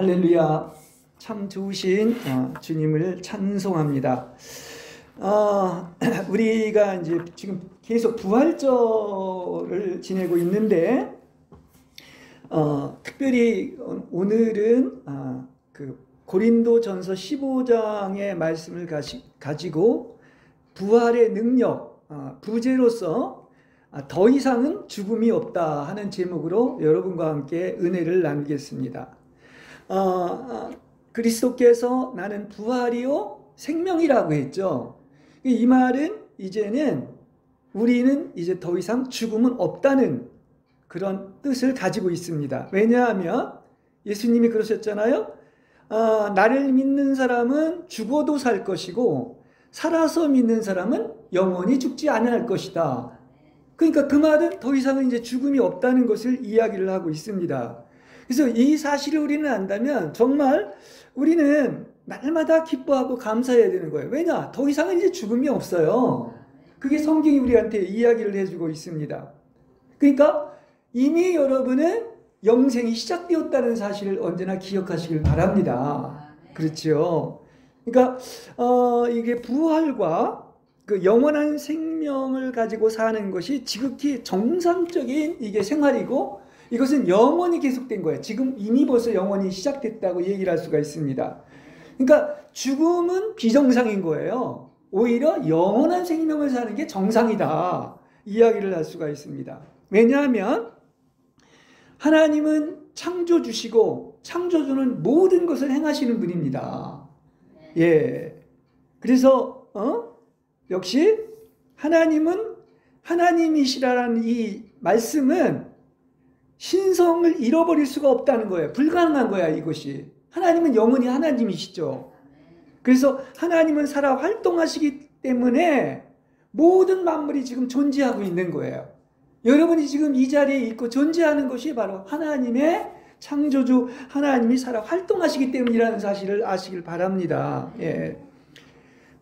할렐루야. 참 좋으신 주님을 찬송합니다. 우리가 이제 지금 계속 부활절을 지내고 있는데 특별히 오늘은 그 고린도전서 15장의 말씀을 가지고 부활의 능력, 부재로서 더 이상은 죽음이 없다 하는 제목으로 여러분과 함께 은혜를 나누겠습니다. 그리스도께서 나는 부활이요 생명이라고 했죠. 이 말은 이제는 우리는 이제 더 이상 죽음은 없다는 그런 뜻을 가지고 있습니다. 왜냐하면 예수님이 그러셨잖아요. 나를 믿는 사람은 죽어도 살 것이고 살아서 믿는 사람은 영원히 죽지 않을 것이다. 그러니까 그 말은 더 이상은 이제 죽음이 없다는 것을 이야기를 하고 있습니다. 그래서 이 사실을 우리는 안다면 정말 우리는 날마다 기뻐하고 감사해야 되는 거예요. 왜냐? 더 이상은 이제 죽음이 없어요. 그게 성경이 우리한테 이야기를 해주고 있습니다. 그러니까 이미 여러분은 영생이 시작되었다는 사실을 언제나 기억하시길 바랍니다. 그렇죠? 그러니까 이게 부활과 그 영원한 생명을 가지고 사는 것이 지극히 정상적인 이게 생활이고 이것은 영원히 계속된 거예요. 지금 이미 벌써 영원히 시작됐다고 얘기를 할 수가 있습니다. 그러니까 죽음은 비정상인 거예요. 오히려 영원한 생명을 사는 게 정상이다. 이야기를 할 수가 있습니다. 왜냐하면 하나님은 창조주시고 창조주는 모든 것을 행하시는 분입니다. 예. 그래서 역시 하나님은 하나님이시라는 이 말씀은 신성을 잃어버릴 수가 없다는 거예요. 불가능한 거야 이것이. 하나님은 영원히 하나님이시죠. 그래서 하나님은 살아 활동하시기 때문에 모든 만물이 지금 존재하고 있는 거예요. 여러분이 지금 이 자리에 있고 존재하는 것이 바로 하나님의 창조주 하나님이 살아 활동하시기 때문이라는 사실을 아시길 바랍니다. 예.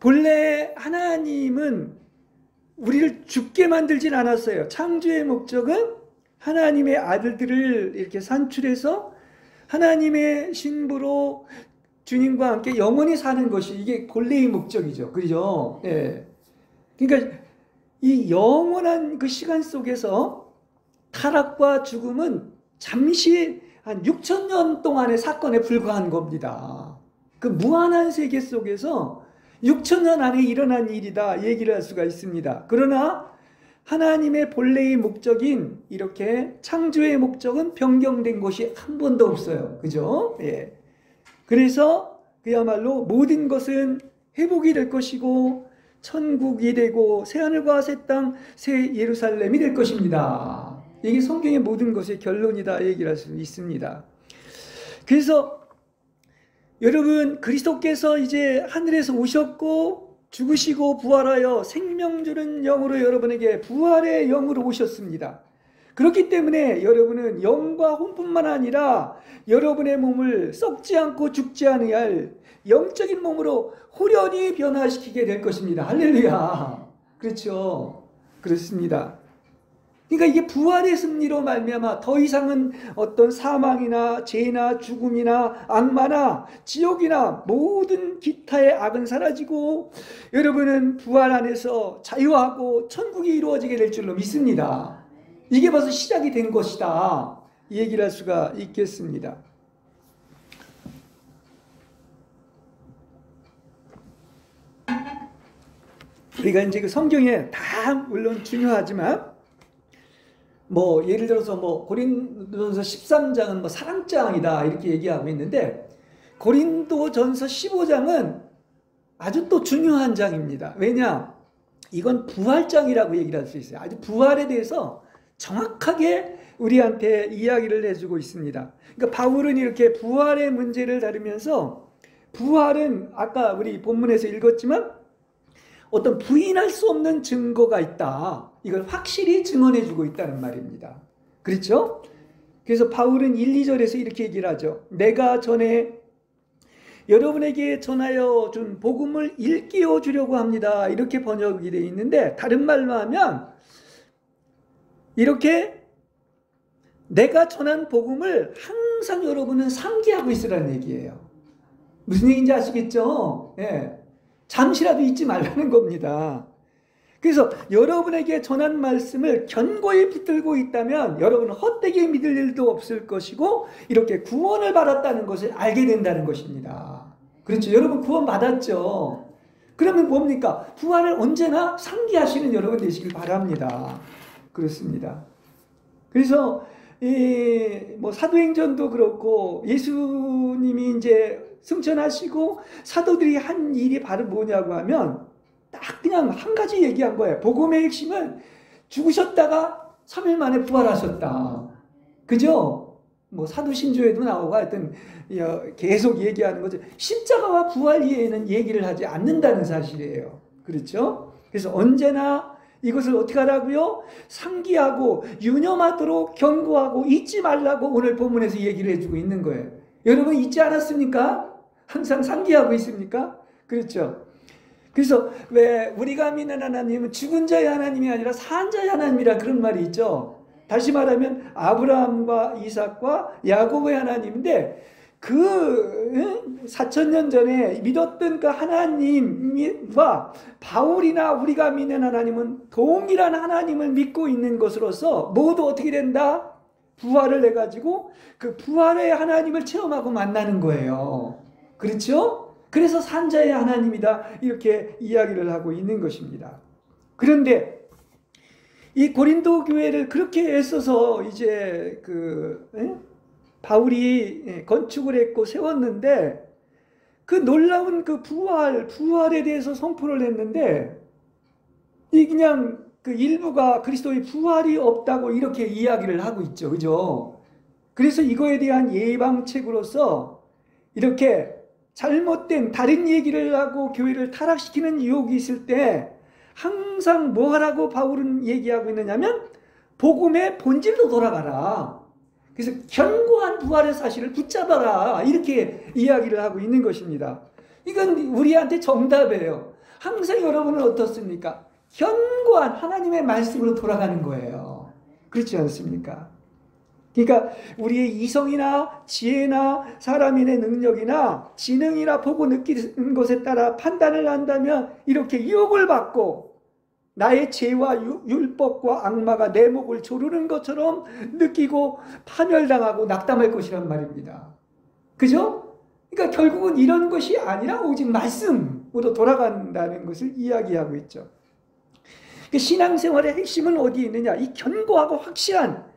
본래 하나님은 우리를 죽게 만들진 않았어요. 창조의 목적은 하나님의 아들들을 이렇게 산출해서 하나님의 신부로 주님과 함께 영원히 사는 것이 이게 본래의 목적이죠. 그죠? 예. 그러니까 이 영원한 그 시간 속에서 타락과 죽음은 잠시 한 6,000년 동안의 사건에 불과한 겁니다. 그 무한한 세계 속에서 6,000년 안에 일어난 일이다 얘기를 할 수가 있습니다. 그러나 하나님의 본래의 목적인 이렇게 창조의 목적은 변경된 것이 한 번도 없어요. 그죠? 예. 그래서 그야말로 모든 것은 회복이 될 것이고 천국이 되고 새하늘과 새 땅, 새 예루살렘이 될 것입니다. 이게 성경의 모든 것의 결론이다 얘기를 할 수 있습니다. 그래서 여러분 그리스도께서 이제 하늘에서 오셨고 죽으시고 부활하여 생명 주는 영으로 여러분에게 부활의 영으로 오셨습니다. 그렇기 때문에 여러분은 영과 혼뿐만 아니라 여러분의 몸을 썩지 않고 죽지 아니할 영적인 몸으로 호련히 변화시키게 될 것입니다. 할렐루야. 그렇죠. 그렇습니다. 그러니까 이게 부활의 승리로 말미암아 더 이상은 어떤 사망이나 죄나 죽음이나 악마나 지옥이나 모든 기타의 악은 사라지고 여러분은 부활 안에서 자유하고 천국이 이루어지게 될 줄로 믿습니다. 이게 벌써 시작이 된 것이다. 이 얘기를 할 수가 있겠습니다. 우리가 이제 그 성경에 다 물론 중요하지만 예를 들어서 고린도전서 13장은 사랑장이다 이렇게 얘기하고 있는데 고린도전서 15장은 아주 또 중요한 장입니다. 왜냐? 이건 부활장이라고 얘기를 할 수 있어요. 아주 부활에 대해서 정확하게 우리한테 이야기를 해주고 있습니다. 그러니까 바울은 이렇게 부활의 문제를 다루면서 부활은 아까 우리 본문에서 읽었지만 어떤 부인할 수 없는 증거가 있다. 이걸 확실히 증언해주고 있다는 말입니다. 그렇죠? 그래서 바울은 1, 2절에서 이렇게 얘기를 하죠. 내가 전에 여러분에게 전하여 준 복음을 일깨워 주려고 합니다. 이렇게 번역이 되어 있는데 다른 말로 하면 이렇게 내가 전한 복음을 항상 여러분은 상기하고 있으라는 얘기예요. 무슨 얘기인지 아시겠죠? 예. 잠시라도 잊지 말라는 겁니다. 그래서 여러분에게 전한 말씀을 견고히 붙들고 있다면 여러분은 헛되게 믿을 일도 없을 것이고 이렇게 구원을 받았다는 것을 알게 된다는 것입니다. 그렇죠? 여러분 구원 받았죠? 그러면 뭡니까? 부활을 언제나 상기하시는 여러분 되시길 바랍니다. 그렇습니다. 그래서 뭐 사도행전도 그렇고 예수님이 이제 승천하시고 사도들이 한 일이 바로 뭐냐고 하면 딱 그냥 한 가지 얘기한 거예요. 복음의 핵심은 죽으셨다가 3일 만에 부활하셨다. 그죠? 뭐 사도신조에도 나오고 하여튼 계속 얘기하는 거죠. 십자가와 부활 이외에는 얘기를 하지 않는다는 사실이에요. 그렇죠? 그래서 언제나 이것을 어떻게 하라고요? 상기하고 유념하도록 경고하고 잊지 말라고 오늘 본문에서 얘기를 해주고 있는 거예요. 여러분 잊지 않았습니까? 항상 상기하고 있습니까? 그렇죠? 그래서 왜 우리가 믿는 하나님은 죽은 자의 하나님이 아니라 산 자의 하나님이라 그런 말이 있죠. 다시 말하면 아브라함과 이삭과 야곱의 하나님인데 그 4,000년 전에 믿었던 그 하나님과 바울이나 우리가 믿는 하나님은 동일한 하나님을 믿고 있는 것으로서 모두 어떻게 된다? 부활을 해가지고 그 부활의 하나님을 체험하고 만나는 거예요. 그렇죠? 그래서 산자의 하나님이다 이렇게 이야기를 하고 있는 것입니다. 그런데 이 고린도 교회를 그렇게 애써서 이제 바울이 건축을 했고 세웠는데 그 놀라운 그 부활에 대해서 선포를 했는데 이 그냥 그 일부가 그리스도의 부활이 없다고 이렇게 이야기를 하고 있죠. 그죠? 그래서 이거에 대한 예방책으로서 이렇게 잘못된 다른 얘기를 하고 교회를 타락시키는 유혹이 있을 때 항상 뭐 하라고 바울은 얘기하고 있느냐면 복음의 본질로 돌아가라. 그래서 견고한 부활의 사실을 붙잡아라. 이렇게 이야기를 하고 있는 것입니다. 이건 우리한테 정답이에요. 항상 여러분은 어떻습니까? 견고한 하나님의 말씀으로 돌아가는 거예요. 그렇지 않습니까? 그러니까 우리의 이성이나 지혜나 사람인의 능력이나 지능이나 보고 느끼는 것에 따라 판단을 한다면 이렇게 유혹을 받고 나의 죄와 율법과 악마가 내 목을 조르는 것처럼 느끼고 파멸당하고 낙담할 것이란 말입니다. 그죠? 그러니까 결국은 이런 것이 아니라 오직 말씀으로 돌아간다는 것을 이야기하고 있죠. 신앙생활의 핵심은 어디에 있느냐? 이 견고하고 확실한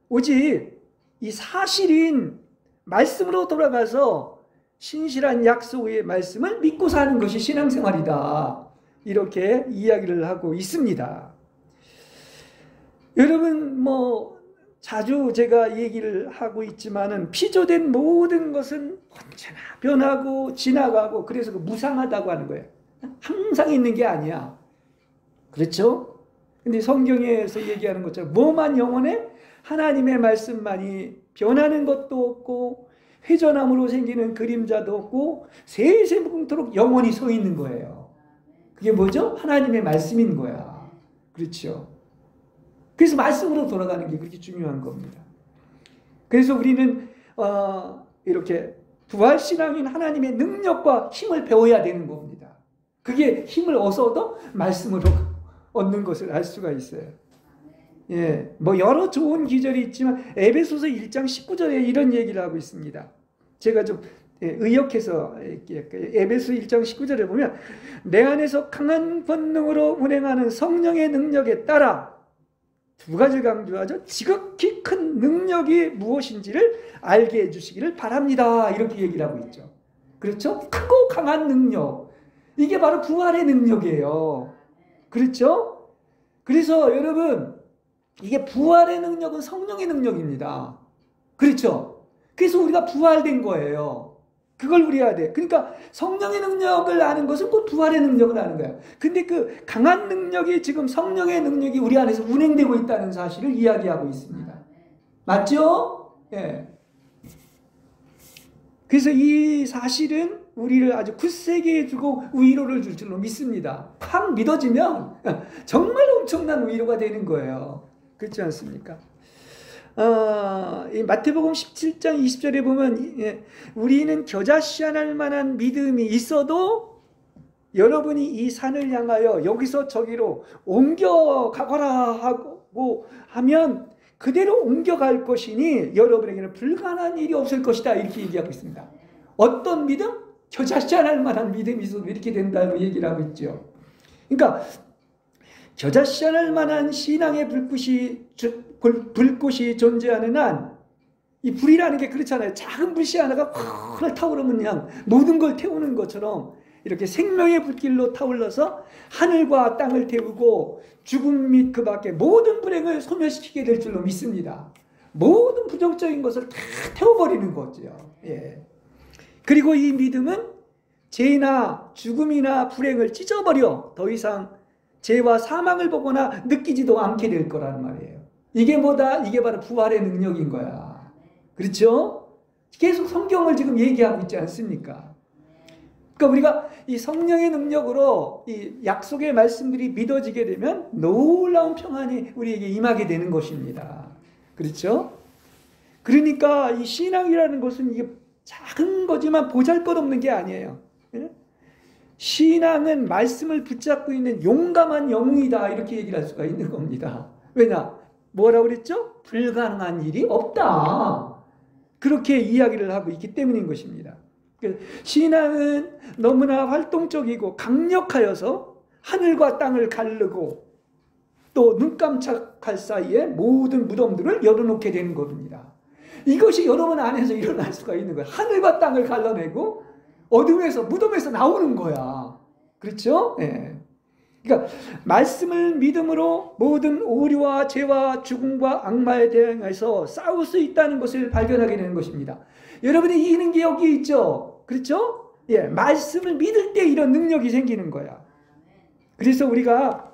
오직 이 사실인 말씀으로 돌아가서 신실한 약속의 말씀을 믿고 사는 것이 신앙생활이다. 이렇게 이야기를 하고 있습니다. 여러분 뭐 자주 제가 얘기를 하고 있지만은 피조된 모든 것은 언제나 변하고 지나가고 그래서 무상하다고 하는 거예요. 항상 있는 게 아니야. 그렇죠? 근데 성경에서 얘기하는 것처럼 뭐만 영원해? 하나님의 말씀만이 변하는 것도 없고 회전함으로 생기는 그림자도 없고 세세무궁토록 영원히 서 있는 거예요. 그게 뭐죠? 하나님의 말씀인 거야. 그렇죠? 그래서 말씀으로 돌아가는 게 그렇게 중요한 겁니다. 그래서 우리는 이렇게 부활신앙인 하나님의 능력과 힘을 배워야 되는 겁니다. 그게 힘을 얻어도 말씀으로 얻는 것을 알 수가 있어요. 예, 뭐 여러 좋은 기절이 있지만 에베소서 1장 19절에 이런 얘기를 하고 있습니다. 제가 좀 의역해서 에베소 1장 19절에 보면 내 안에서 강한 권능으로 운행하는 성령의 능력에 따라 두 가지를 강조하죠. 지극히 큰 능력이 무엇인지를 알게 해주시기를 바랍니다. 이렇게 얘기를 하고 있죠. 그렇죠? 크고 강한 능력. 이게 바로 부활의 능력이에요. 그렇죠? 그래서 여러분 이게 부활의 능력은 성령의 능력입니다. 그렇죠? 그래서 우리가 부활된 거예요. 그걸 우리 해야 돼. 그러니까 성령의 능력을 아는 것은 곧 부활의 능력을 아는 거야. 근데 그 강한 능력이 지금 성령의 능력이 우리 안에서 운행되고 있다는 사실을 이야기하고 있습니다. 맞죠? 예. 그래서 이 사실은 우리를 아주 굳세게 해주고 위로를 줄 줄로 믿습니다. 확 믿어지면 정말 엄청난 위로가 되는 거예요. 그렇지 않습니까? 이 마태복음 17장 20절에 보면 우리는 겨자씨앗할 만한 믿음이 있어도 여러분이 이 산을 향하여 여기서 저기로 옮겨가거라 하고 하면 그대로 옮겨갈 것이니 여러분에게는 불가능한 일이 없을 것이다, 이렇게 얘기하고 있습니다. 어떤 믿음? 겨자씨앗할 만한 믿음이 있어도 이렇게 된다고 얘기를 하고 있죠. 그러니까 겨자씨앗할 만한 신앙의 불꽃이 존재하는 한, 이 불이라는 게 그렇잖아요. 작은 불씨 하나가 확 타오르면 그냥 모든 걸 태우는 것처럼 이렇게 생명의 불길로 타올라서 하늘과 땅을 태우고 죽음 및 그 밖에 모든 불행을 소멸시키게 될 줄로 믿습니다. 모든 부정적인 것을 다 태워버리는 거죠. 예. 그리고 이 믿음은 죄나 죽음이나 불행을 찢어버려 더 이상 죄와 사망을 보거나 느끼지도 않게 될 거란 말이에요. 이게 뭐다? 이게 바로 부활의 능력인 거야. 그렇죠? 계속 성경을 지금 얘기하고 있지 않습니까? 그러니까 우리가 이 성령의 능력으로 이 약속의 말씀들이 믿어지게 되면 놀라운 평안이 우리에게 임하게 되는 것입니다. 그렇죠? 그러니까 이 신앙이라는 것은 이게 작은 거지만 보잘것없는 게 아니에요. 신앙은 말씀을 붙잡고 있는 용감한 영웅이다, 이렇게 얘기를 할 수가 있는 겁니다. 왜냐? 뭐라고 그랬죠? 불가능한 일이 없다. 그렇게 이야기를 하고 있기 때문인 것입니다. 신앙은 너무나 활동적이고 강력하여서 하늘과 땅을 가르고 또 눈 깜짝할 사이에 모든 무덤들을 열어놓게 되는 겁니다. 이것이 여러분 안에서 일어날 수가 있는 거예요. 하늘과 땅을 갈라내고 어둠에서, 무덤에서 나오는 거야. 그렇죠? 예. 그러니까 말씀을 믿음으로 모든 오류와 죄와 죽음과 악마에 대항해서 싸울 수 있다는 것을 발견하게 되는 것입니다. 여러분이 이기는 게 여기 있죠? 그렇죠? 예, 말씀을 믿을 때 이런 능력이 생기는 거야. 그래서 우리가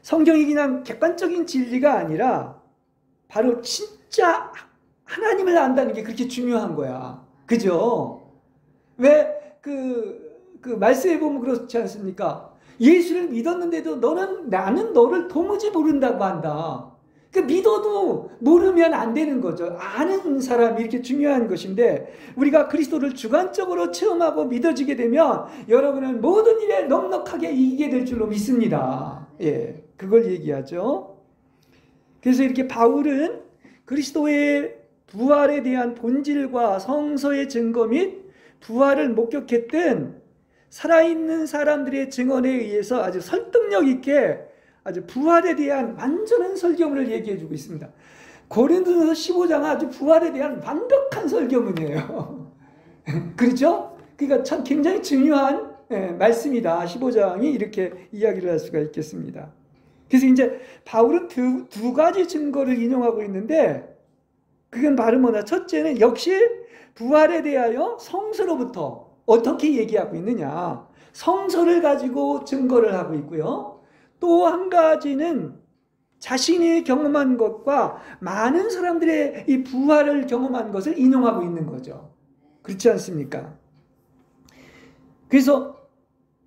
성경이 그냥 객관적인 진리가 아니라 바로 진짜 하나님을 안다는 게 그렇게 중요한 거야. 그죠? 왜 그 말씀에 보면 그렇지 않습니까? 예수를 믿었는데도 나는 너를 도무지 모른다고 한다. 그 믿어도 모르면 안 되는 거죠. 아는 사람이 이렇게 중요한 것인데, 우리가 그리스도를 주관적으로 체험하고 믿어지게 되면 여러분은 모든 일에 넉넉하게 이기게 될 줄로 믿습니다. 예, 그걸 얘기하죠. 그래서 이렇게 바울은 그리스도의 부활에 대한 본질과 성서의 증거 및 부활을 목격했던 살아있는 사람들의 증언에 의해서 아주 설득력 있게 아주 부활에 대한 완전한 설교문을 얘기해 주고 있습니다. 고린도서 15장은 아주 부활에 대한 완벽한 설교문이에요. 그렇죠? 그러니까 참 굉장히 중요한 말씀이다. 15장이 이렇게 이야기를 할 수가 있겠습니다. 그래서 이제 바울은 두 가지 증거를 인용하고 있는데, 그건 바로 뭐냐? 첫째는 역시 부활에 대하여 성서로부터 어떻게 얘기하고 있느냐? 성서를 가지고 증거를 하고 있고요. 또 한 가지는 자신이 경험한 것과 많은 사람들의 이 부활을 경험한 것을 인용하고 있는 거죠. 그렇지 않습니까? 그래서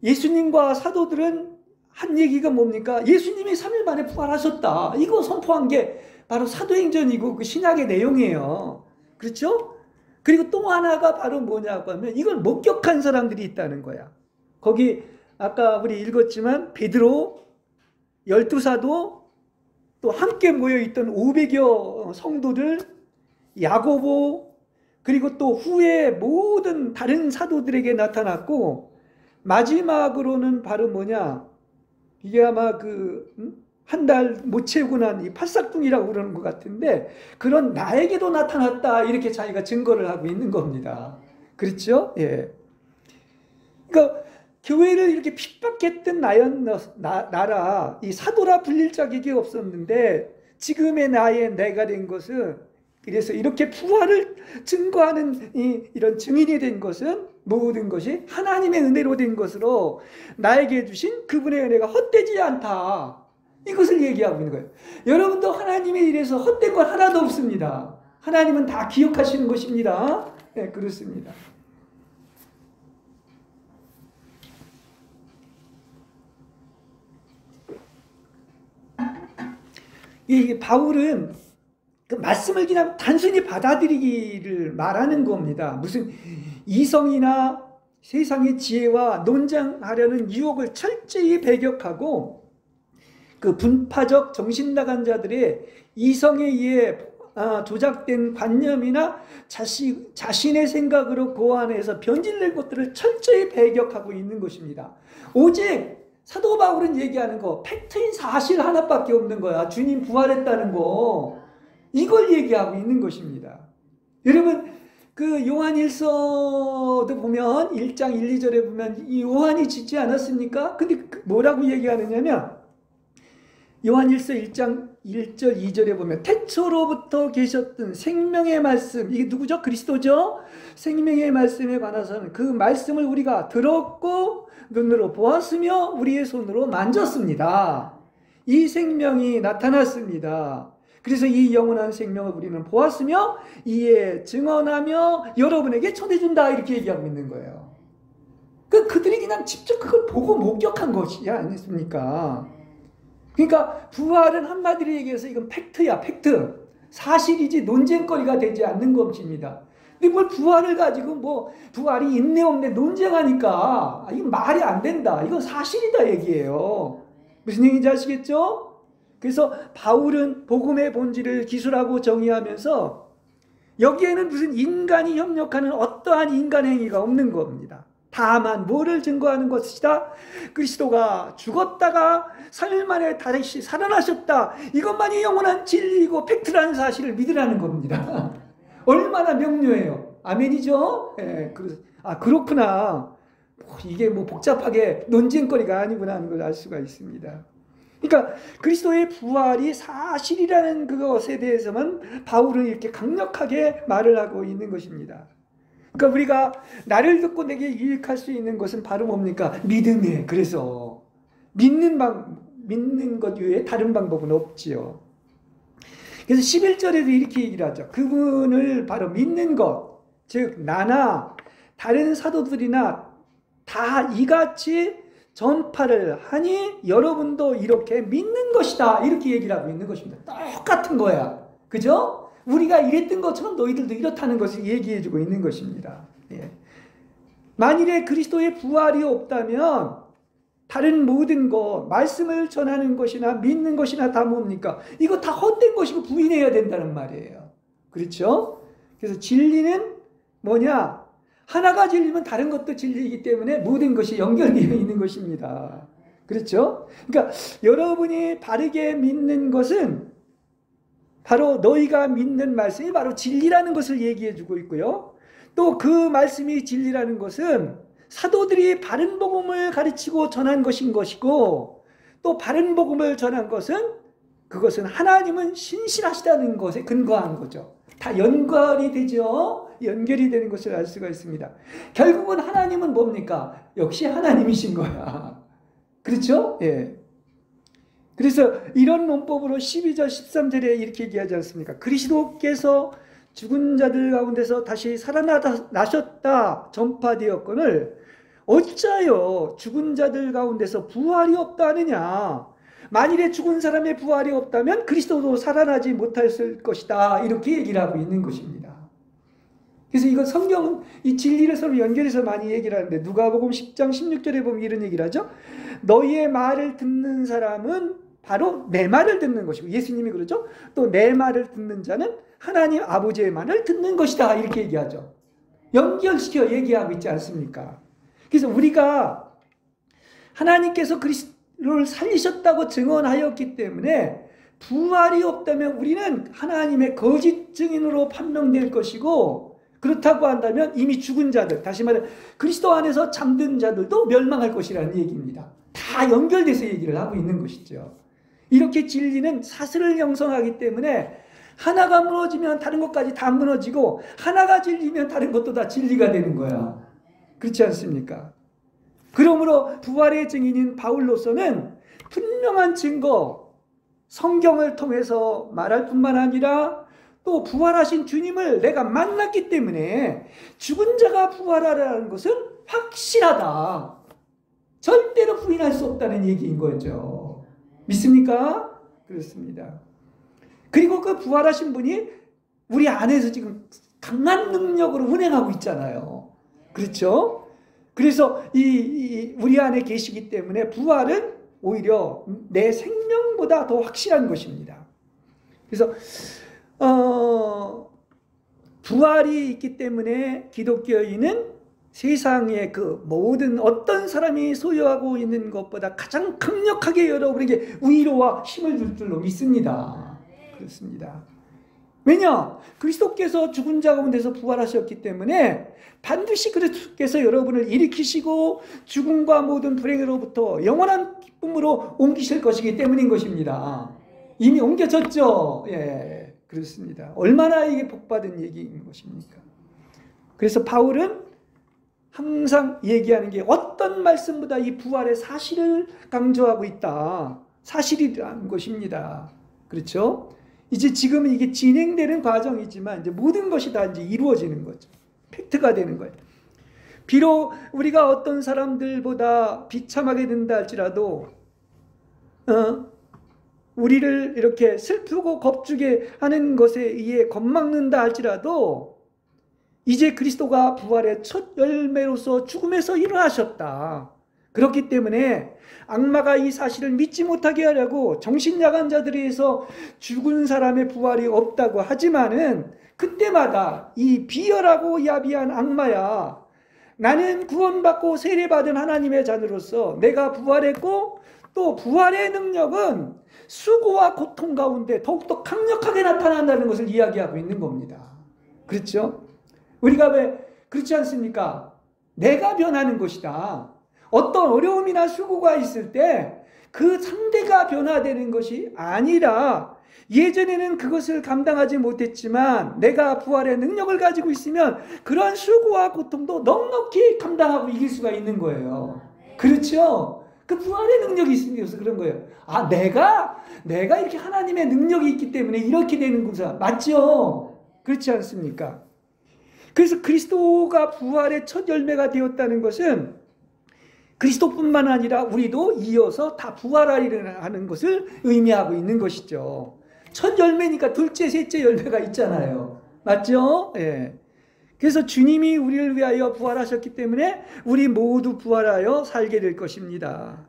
예수님과 사도들은 한 얘기가 뭡니까? 예수님이 3일 만에 부활하셨다. 이거 선포한 게 바로 사도행전이고 그 신약의 내용이에요. 그렇죠? 그리고 또 하나가 바로 뭐냐고 하면 이걸 목격한 사람들이 있다는 거야. 거기 아까 우리 읽었지만 베드로, 12사도, 또 함께 모여있던 500여 성도들, 야고보, 그리고 또 후에 모든 다른 사도들에게 나타났고, 마지막으로는 바로 뭐냐? 이게 아마 한 달 못 채우고 난 이 팔싹둥이라고 그러는 것 같은데, 그런 나에게도 나타났다, 이렇게 자기가 증거를 하고 있는 겁니다. 그렇죠? 예. 그러니까 교회를 이렇게 핍박했던 나라, 이 사도라 불릴 자격이 없었는데 지금의 나의 내가 된 것은, 그래서 이렇게 부활을 증거하는 이런 증인이 된 것은 모든 것이 하나님의 은혜로 된 것으로 나에게 주신 그분의 은혜가 헛되지 않다. 이것을 얘기하고 있는 거예요. 여러분도 하나님의 일에서 헛된 건 하나도 없습니다. 하나님은 다 기억하시는 것입니다. 네, 그렇습니다. 이 바울은 그 말씀을 그냥 단순히 받아들이기를 말하는 겁니다. 무슨 이성이나 세상의 지혜와 논쟁하려는 유혹을 철저히 배격하고 그 분파적 정신 나간 자들의 이성에 의해 조작된 관념이나 자신의 생각으로 고안해서 변질된 것들을 철저히 배격하고 있는 것입니다. 오직 사도 바울은 얘기하는 거 팩트인 사실 하나밖에 없는 거야. 주님 부활했다는 거. 이걸 얘기하고 있는 것입니다. 여러분 그 요한일서도 보면 1장 1, 2절에 보면 이 요한이 짓지 않았습니까? 근데 뭐라고 얘기하느냐면 요한일서 1장 1절 2절에 보면 태초로부터 계셨던 생명의 말씀, 이게 누구죠? 그리스도죠? 생명의 말씀에 관해서는 그 말씀을 우리가 들었고 눈으로 보았으며 우리의 손으로 만졌습니다. 이 생명이 나타났습니다. 그래서 이 영원한 생명을 우리는 보았으며 이에 증언하며 여러분에게 전해준다 이렇게 얘기하고 있는 거예요. 그들이 그냥 직접 그걸 보고 목격한 것이 아니겠습니까? 그러니까 부활은 한마디로 얘기해서 이건 팩트야, 팩트. 사실이지 논쟁거리가 되지 않는 것입니다. 근데 뭘 부활을 가지고 뭐 부활이 있네 없네 논쟁하니까 이건 말이 안 된다. 이건 사실이다 얘기예요. 무슨 얘기인지 아시겠죠? 그래서 바울은 복음의 본질을 기술하고 정의하면서 여기에는 무슨 인간이 협력하는 어떠한 인간 행위가 없는 겁니다. 다만 뭐를 증거하는 것이다? 그리스도가 죽었다가 3일 만에 다시 살아나셨다. 이것만이 영원한 진리이고 팩트라는 사실을 믿으라는 겁니다. 얼마나 명료해요. 아멘이죠? 예, 그렇구나. 이게 뭐 복잡하게 논쟁거리가 아니구나 하는 걸 알 수가 있습니다. 그러니까 그리스도의 부활이 사실이라는 그것에 대해서만 바울은 이렇게 강력하게 말을 하고 있는 것입니다. 그러니까 우리가 나를 듣고 내게 유익할 수 있는 것은 바로 뭡니까? 믿음이에요. 그래서 믿는 것 외에 다른 방법은 없지요. 그래서 11절에도 이렇게 얘기를 하죠. 그분을 바로 믿는 것, 즉 나나 다른 사도들이나 다 이같이 전파를 하니 여러분도 이렇게 믿는 것이다. 이렇게 얘기를 하고 있는 것입니다. 똑같은 거야. 그죠? 우리가 이랬던 것처럼 너희들도 이렇다는 것을 얘기해주고 있는 것입니다. 예. 만일에 그리스도의 부활이 없다면 다른 모든 것, 말씀을 전하는 것이나 믿는 것이나 다 뭡니까? 이거 다 헛된 것이고 부인해야 된다는 말이에요. 그렇죠? 그래서 진리는 뭐냐? 하나가 진리면 다른 것도 진리이기 때문에 모든 것이 연결되어 있는 것입니다. 그렇죠? 그러니까 여러분이 바르게 믿는 것은 바로 너희가 믿는 말씀이 바로 진리라는 것을 얘기해 주고 있고요. 또 그 말씀이 진리라는 것은 사도들이 바른 복음을 가르치고 전한 것인 것이고 또 바른 복음을 전한 것은 그것은 하나님은 신실하시다는 것에 근거한 거죠. 다 연결이 되죠. 연결이 되는 것을 알 수가 있습니다. 결국은 하나님은 뭡니까? 역시 하나님이신 거야. 그렇죠? 예. 그래서 이런 논법으로 12절 13절에 이렇게 얘기하지 않습니까? 그리스도께서 죽은 자들 가운데서 다시 살아나셨다 전파되었거늘 어찌하여 죽은 자들 가운데서 부활이 없다 하느냐? 만일에 죽은 사람의 부활이 없다면 그리스도도 살아나지 못했을 것이다. 이렇게 얘기를 하고 있는 것입니다. 그래서 이건 성경은 이 진리를 서로 연결해서 많이 얘기를 하는데 누가복음 10장 16절에 보면 이런 얘기를 하죠. 너희의 말을 듣는 사람은 바로 내 말을 듣는 것이고 예수님이 그러죠. 또 내 말을 듣는 자는 하나님 아버지의 말을 듣는 것이다. 이렇게 얘기하죠. 연결시켜 얘기하고 있지 않습니까? 그래서 우리가 하나님께서 그리스도를 살리셨다고 증언하였기 때문에 부활이 없다면 우리는 하나님의 거짓 증인으로 판명될 것이고 그렇다고 한다면 이미 죽은 자들, 다시 말해 그리스도 안에서 잠든 자들도 멸망할 것이라는 얘기입니다. 다 연결돼서 얘기를 하고 있는 것이죠. 이렇게 진리는 사슬을 형성하기 때문에 하나가 무너지면 다른 것까지 다 무너지고 하나가 진리면 다른 것도 다 진리가 되는 거야. 그렇지 않습니까? 그러므로 부활의 증인인 바울로서는 분명한 증거, 성경을 통해서 말할 뿐만 아니라 또 부활하신 주님을 내가 만났기 때문에 죽은 자가 부활하라는 것은 확실하다. 절대로 부인할 수 없다는 얘기인 거죠. 믿습니까? 그렇습니다. 그리고 그 부활하신 분이 우리 안에서 지금 강한 능력으로 운행하고 있잖아요. 그렇죠? 그래서 우리 안에 계시기 때문에 부활은 오히려 내 생명보다 더 확실한 것입니다. 그래서 부활이 있기 때문에 기독교인은 세상의 그 모든 어떤 사람이 소유하고 있는 것보다 가장 강력하게 여러분에게 위로와 힘을 줄 줄로 믿습니다. 그렇습니다. 왜냐? 그리스도께서 죽은 자 가운데서 부활하셨기 때문에 반드시 그리스도께서 여러분을 일으키시고 죽음과 모든 불행으로부터 영원한 기쁨으로 옮기실 것이기 때문인 것입니다. 이미 옮겨졌죠. 예, 그렇습니다. 얼마나 이게 복받은 얘기인 것입니까? 그래서 바울은 항상 얘기하는 게 어떤 말씀보다 이 부활의 사실을 강조하고 있다. 사실이라는 것입니다. 그렇죠? 이제 지금은 이게 진행되는 과정이지만 이제 모든 것이 다 이제 이루어지는 거죠. 팩트가 되는 거예요. 비록 우리가 어떤 사람들보다 비참하게 된다 할지라도 우리를 이렇게 슬프고 겁주게 하는 것에 의해 겁먹는다 할지라도 이제 그리스도가 부활의 첫 열매로서 죽음에서 일어나셨다. 그렇기 때문에 악마가 이 사실을 믿지 못하게 하려고 정신야간자들에 의해서 죽은 사람의 부활이 없다고 하지만은 그때마다 이 비열하고 야비한 악마야, 나는 구원받고 세례받은 하나님의 자녀로서 내가 부활했고 또 부활의 능력은 수고와 고통 가운데 더욱더 강력하게 나타난다는 것을 이야기하고 있는 겁니다. 그렇죠? 우리가 왜 그렇지 않습니까? 내가 변하는 것이다. 어떤 어려움이나 수고가 있을 때 그 상대가 변화되는 것이 아니라 예전에는 그것을 감당하지 못했지만 내가 부활의 능력을 가지고 있으면 그런 수고와 고통도 넉넉히 감당하고 이길 수가 있는 거예요. 그렇죠? 그 부활의 능력이 있어서 그런 거예요. 아, 내가 이렇게 하나님의 능력이 있기 때문에 이렇게 되는구나. 맞죠? 그렇지 않습니까? 그래서 그리스도가 부활의 첫 열매가 되었다는 것은 그리스도뿐만 아니라 우리도 이어서 다 부활하리라는 것을 의미하고 있는 것이죠. 첫 열매니까 둘째, 셋째 열매가 있잖아요. 맞죠? 예. 그래서 주님이 우리를 위하여 부활하셨기 때문에 우리 모두 부활하여 살게 될 것입니다.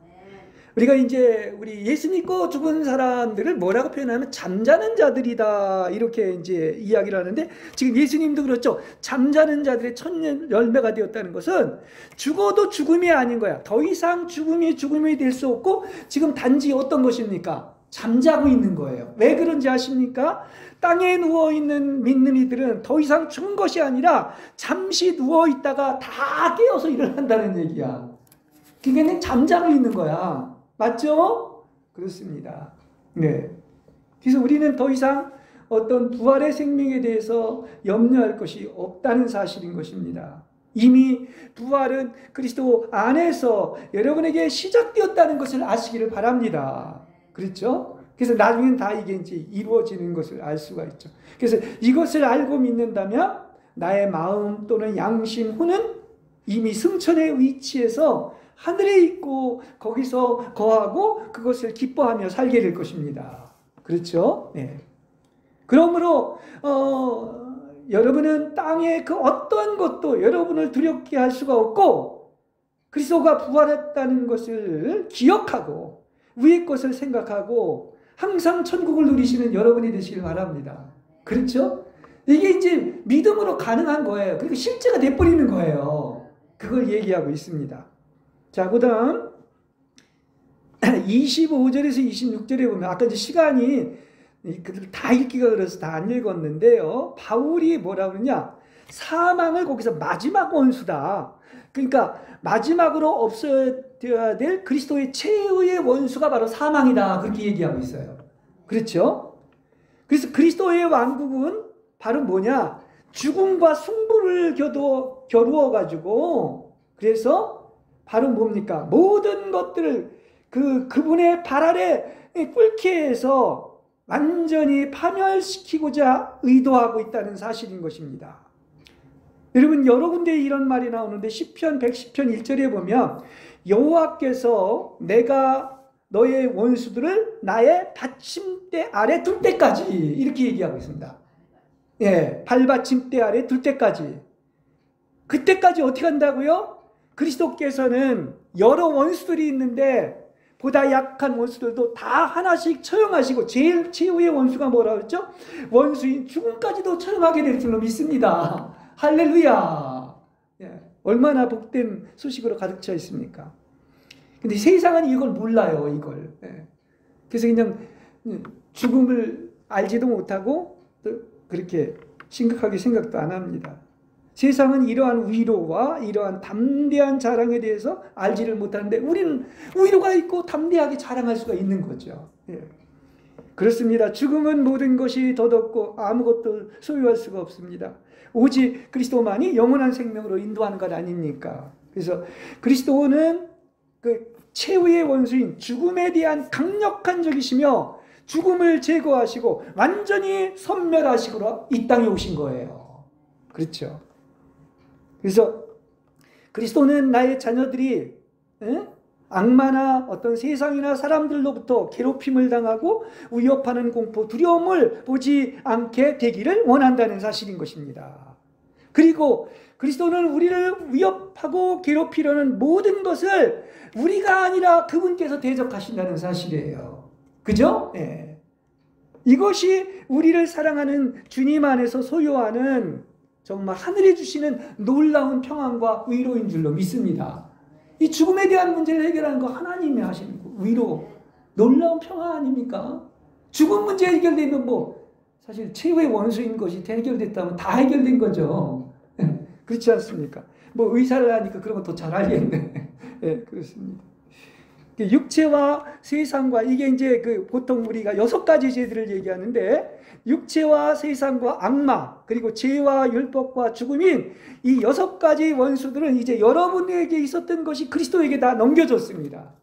우리가 이제 우리 예수 믿고 죽은 사람들을 뭐라고 표현하면 잠자는 자들이다 이렇게 이제 이야기를 하는데 지금 예수님도 그렇죠. 잠자는 자들의 첫 열매가 되었다는 것은 죽어도 죽음이 아닌 거야. 더 이상 죽음이 될 수 없고 지금 단지 어떤 것입니까? 잠자고 있는 거예요. 왜 그런지 아십니까? 땅에 누워있는 믿는 이들은 더 이상 죽은 것이 아니라 잠시 누워있다가 다 깨어서 일어난다는 얘기야. 그게 잠자고 있는 거야. 맞죠? 그렇습니다. 네. 그래서 우리는 더 이상 어떤 부활의 생명에 대해서 염려할 것이 없다는 사실인 것입니다. 이미 부활은 그리스도 안에서 여러분에게 시작되었다는 것을 아시기를 바랍니다. 그렇죠? 그래서 나중엔 다 이게 이제 이루어지는 것을 알 수가 있죠. 그래서 이것을 알고 믿는다면 나의 마음 또는 양심, 후는 이미 승천의 위치에서 하늘에 있고 거기서 거하고 그것을 기뻐하며 살게 될 것입니다. 그렇죠? 네. 그러므로 여러분은 땅의 그 어떤 것도 여러분을 두렵게 할 수가 없고 그리스도가 부활했다는 것을 기억하고 위의 것을 생각하고 항상 천국을 누리시는 여러분이 되시길 바랍니다. 그렇죠? 이게 이제 믿음으로 가능한 거예요. 그러니까 실제가 돼버리는 거예요. 그걸 얘기하고 있습니다. 자, 그 다음 25절에서 26절에 보면 아까 이제 시간이 다 읽기가 그래서 다 안 읽었는데요. 바울이 뭐라 그러냐? 사망을 거기서 마지막 원수다. 그러니까 마지막으로 없어야 될 그리스도의 최후의 원수가 바로 사망이다. 그렇게 얘기하고 있어요. 그렇죠? 그래서 그리스도의 왕국은 바로 뭐냐? 죽음과 승부를 겨루어 가지고 그래서 바로 뭡니까? 모든 것들을 그분의 발 아래 꿇게 해서 완전히 파멸시키고자 의도하고 있다는 사실인 것입니다. 여러분 여러 군데 이런 말이 나오는데 시편 110편 1절에 보면 여호와께서 내가 너의 원수들을 나의 받침대 아래 둘 때까지, 이렇게 얘기하고 있습니다. 예, 발받침대 아래 둘 때까지. 그때까지 어떻게 한다고요? 그리스도께서는 여러 원수들이 있는데 보다 약한 원수들도 다 하나씩 처형하시고, 제일 최후의 원수가 뭐라고 했죠? 원수인 죽음까지도 처형하게 될 줄로 믿습니다. 할렐루야. 예, 얼마나 복된 소식으로 가득 차 있습니까? 근데 세상은 이걸 몰라요, 이걸. 예. 그래서 그냥 죽음을 알지도 못하고 또 그렇게 심각하게 생각도 안 합니다. 세상은 이러한 위로와 이러한 담대한 자랑에 대해서 알지를 못하는데 우리는 위로가 있고 담대하게 자랑할 수가 있는 거죠. 예. 그렇습니다. 죽음은 모든 것이 덧없고 아무것도 소유할 수가 없습니다. 오직 그리스도만이 영원한 생명으로 인도하는 것 아닙니까? 그래서 그리스도는 그 최후의 원수인 죽음에 대한 강력한 적이시며 죽음을 제거하시고 완전히 섬멸하시고 이 땅에 오신 거예요. 그렇죠? 그래서 그리스도는 나의 자녀들이 악마나 어떤 세상이나 사람들로부터 괴롭힘을 당하고 위협하는 공포, 두려움을 보지 않게 되기를 원한다는 사실인 것입니다. 그리고 그리스도는 우리를 위협하고 괴롭히려는 모든 것을 우리가 아니라 그분께서 대적하신다는 사실이에요. 그죠? 네. 이것이 우리를 사랑하는 주님 안에서 소유하는 정말 하늘이 주시는 놀라운 평안과 위로인 줄로 믿습니다. 이 죽음에 대한 문제를 해결하는 거 하나님이 하시는 거, 위로, 놀라운 평안 아닙니까? 죽음 문제 해결되면 뭐 사실 최후의 원수인 것이 해결됐다면 다 해결된 거죠. 그렇지 않습니까? 뭐 의사를 하니까 그런 거 더 잘 알겠네. 네, 그렇습니다. 육체와 세상과, 이게 이제 그 보통 우리가 6가지 죄들을 얘기하는데, 육체와 세상과 악마, 그리고 죄와 율법과 죽음인 이 6가지 원수들은 이제 여러분에게 있었던 것이 그리스도에게 다 넘겨졌습니다.